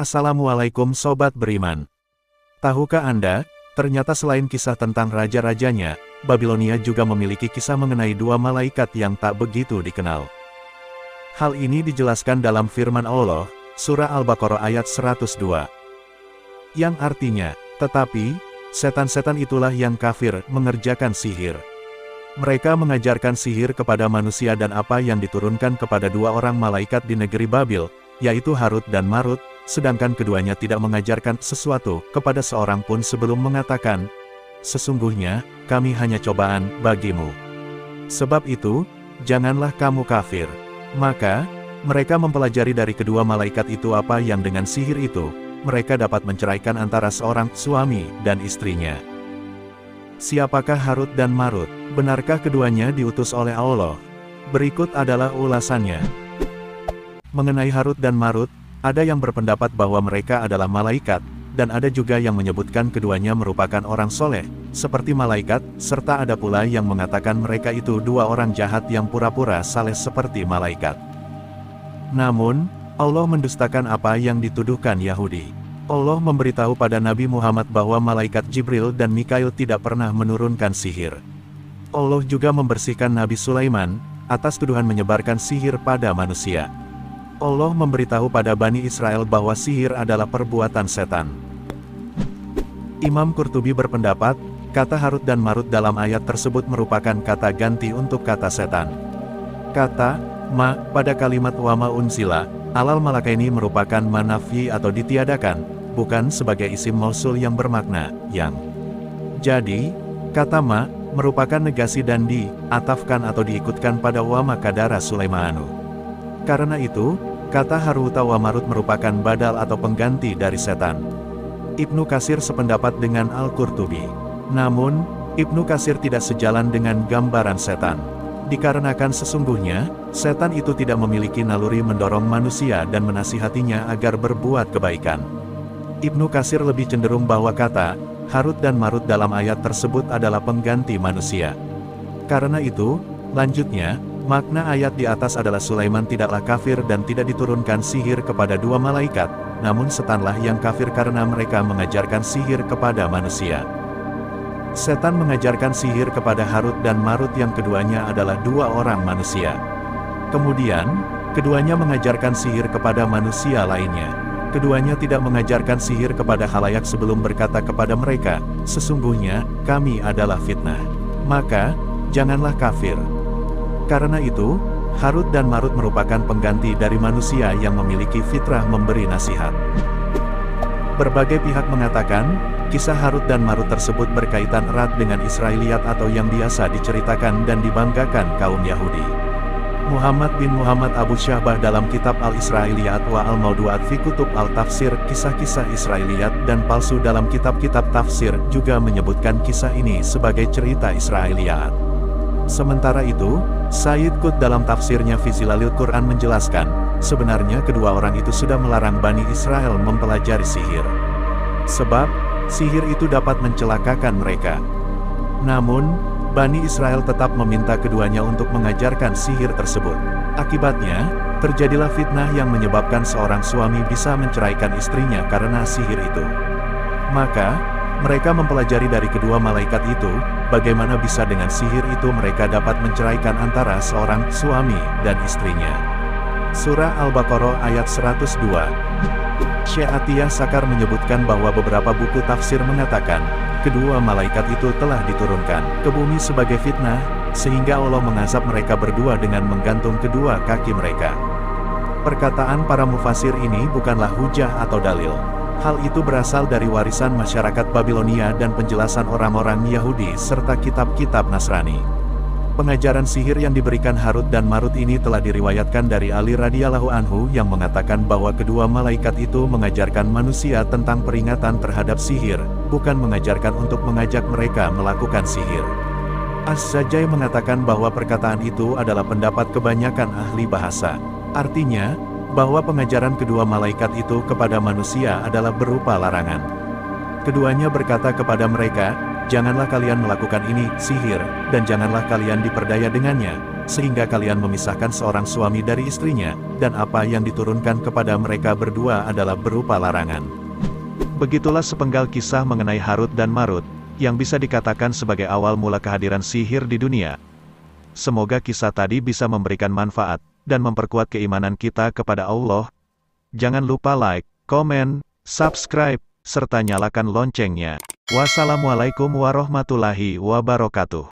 Assalamualaikum Sobat Beriman. Tahukah Anda, ternyata selain kisah tentang raja-rajanya, Babilonia juga memiliki kisah mengenai dua malaikat yang tak begitu dikenal. Hal ini dijelaskan dalam firman Allah, Surah Al-Baqarah ayat 102. Yang artinya, tetapi, setan-setan itulah yang kafir mengerjakan sihir. Mereka mengajarkan sihir kepada manusia dan apa yang diturunkan kepada dua orang malaikat di negeri Babil, yaitu Harut dan Marut, sedangkan keduanya tidak mengajarkan sesuatu kepada seorang pun sebelum mengatakan, sesungguhnya, kami hanya cobaan bagimu. Sebab itu, janganlah kamu kafir. Maka, mereka mempelajari dari kedua malaikat itu apa yang dengan sihir itu, mereka dapat menceraikan antara seorang suami dan istrinya. Siapakah Harut dan Marut? Benarkah keduanya diutus oleh Allah? Berikut adalah ulasannya. Mengenai Harut dan Marut, ada yang berpendapat bahwa mereka adalah malaikat, dan ada juga yang menyebutkan keduanya merupakan orang soleh, seperti malaikat, serta ada pula yang mengatakan mereka itu dua orang jahat yang pura-pura saleh seperti malaikat. Namun, Allah mendustakan apa yang dituduhkan Yahudi. Allah memberitahu pada Nabi Muhammad bahwa malaikat Jibril dan Mikail tidak pernah menurunkan sihir. Allah juga membersihkan Nabi Sulaiman atas tuduhan menyebarkan sihir pada manusia. Allah memberitahu pada Bani Israel bahwa sihir adalah perbuatan setan. Imam Qurtubi berpendapat, kata Harut dan Marut dalam ayat tersebut merupakan kata ganti untuk kata setan. Kata ma pada kalimat wama unzila alal malakaini merupakan manafi atau ditiadakan, bukan sebagai isim mausul yang bermakna yang. Jadi, kata ma merupakan negasi dan diatafkan atau diikutkan pada wama kadara Sulaimanu. Karena itu, kata Haruta wa Marut merupakan badal atau pengganti dari setan. Ibnu Katsir sependapat dengan Al-Qurtubi. Namun, Ibnu Katsir tidak sejalan dengan gambaran setan. Dikarenakan sesungguhnya, setan itu tidak memiliki naluri mendorong manusia dan menasihatinya agar berbuat kebaikan. Ibnu Katsir lebih cenderung bahwa kata Harut dan Marut dalam ayat tersebut adalah pengganti manusia. Karena itu, lanjutnya, makna ayat di atas adalah Sulaiman tidaklah kafir dan tidak diturunkan sihir kepada dua malaikat, namun setanlah yang kafir karena mereka mengajarkan sihir kepada manusia. Setan mengajarkan sihir kepada Harut dan Marut yang keduanya adalah dua orang manusia. Kemudian, keduanya mengajarkan sihir kepada manusia lainnya. Keduanya tidak mengajarkan sihir kepada khalayak sebelum berkata kepada mereka, sesungguhnya, kami adalah fitnah. Maka, janganlah kafir. Karena itu, Harut dan Marut merupakan pengganti dari manusia yang memiliki fitrah memberi nasihat. Berbagai pihak mengatakan, kisah Harut dan Marut tersebut berkaitan erat dengan Israiliyat atau yang biasa diceritakan dan dibanggakan kaum Yahudi. Muhammad bin Muhammad Abu Syahbah dalam kitab Al-Israiliyat wa Al-Mawdu'at fi Kutub Al-Tafsir, kisah-kisah Israiliyat dan palsu dalam kitab-kitab tafsir juga menyebutkan kisah ini sebagai cerita Israiliyat. Sementara itu, Sayyid Qutb dalam tafsirnya fi Zilalil Quran menjelaskan, sebenarnya kedua orang itu sudah melarang Bani Israel mempelajari sihir. Sebab, sihir itu dapat mencelakakan mereka. Namun, Bani Israel tetap meminta keduanya untuk mengajarkan sihir tersebut. Akibatnya, terjadilah fitnah yang menyebabkan seorang suami bisa menceraikan istrinya karena sihir itu. Maka, mereka mempelajari dari kedua malaikat itu, bagaimana bisa dengan sihir itu mereka dapat menceraikan antara seorang suami dan istrinya. Surah Al-Baqarah ayat 102. Syekh Atiyah Sakar menyebutkan bahwa beberapa buku tafsir mengatakan, kedua malaikat itu telah diturunkan ke bumi sebagai fitnah, sehingga Allah mengazab mereka berdua dengan menggantung kedua kaki mereka. Perkataan para mufasir ini bukanlah hujah atau dalil. Hal itu berasal dari warisan masyarakat Babilonia dan penjelasan orang-orang Yahudi serta kitab-kitab Nasrani. Pengajaran sihir yang diberikan Harut dan Marut ini telah diriwayatkan dari Ali radhiyallahu anhu yang mengatakan bahwa kedua malaikat itu mengajarkan manusia tentang peringatan terhadap sihir, bukan mengajarkan untuk mengajak mereka melakukan sihir. Az-Zajjaj mengatakan bahwa perkataan itu adalah pendapat kebanyakan ahli bahasa. Artinya, bahwa pengajaran kedua malaikat itu kepada manusia adalah berupa larangan. Keduanya berkata kepada mereka, janganlah kalian melakukan ini, sihir, dan janganlah kalian diperdaya dengannya, sehingga kalian memisahkan seorang suami dari istrinya, dan apa yang diturunkan kepada mereka berdua adalah berupa larangan. Begitulah sepenggal kisah mengenai Harut dan Marut, yang bisa dikatakan sebagai awal mula kehadiran sihir di dunia. Semoga kisah tadi bisa memberikan manfaat, dan memperkuat keimanan kita kepada Allah. Jangan lupa like, komen, subscribe, serta nyalakan loncengnya. Wassalamualaikum warahmatullahi wabarakatuh.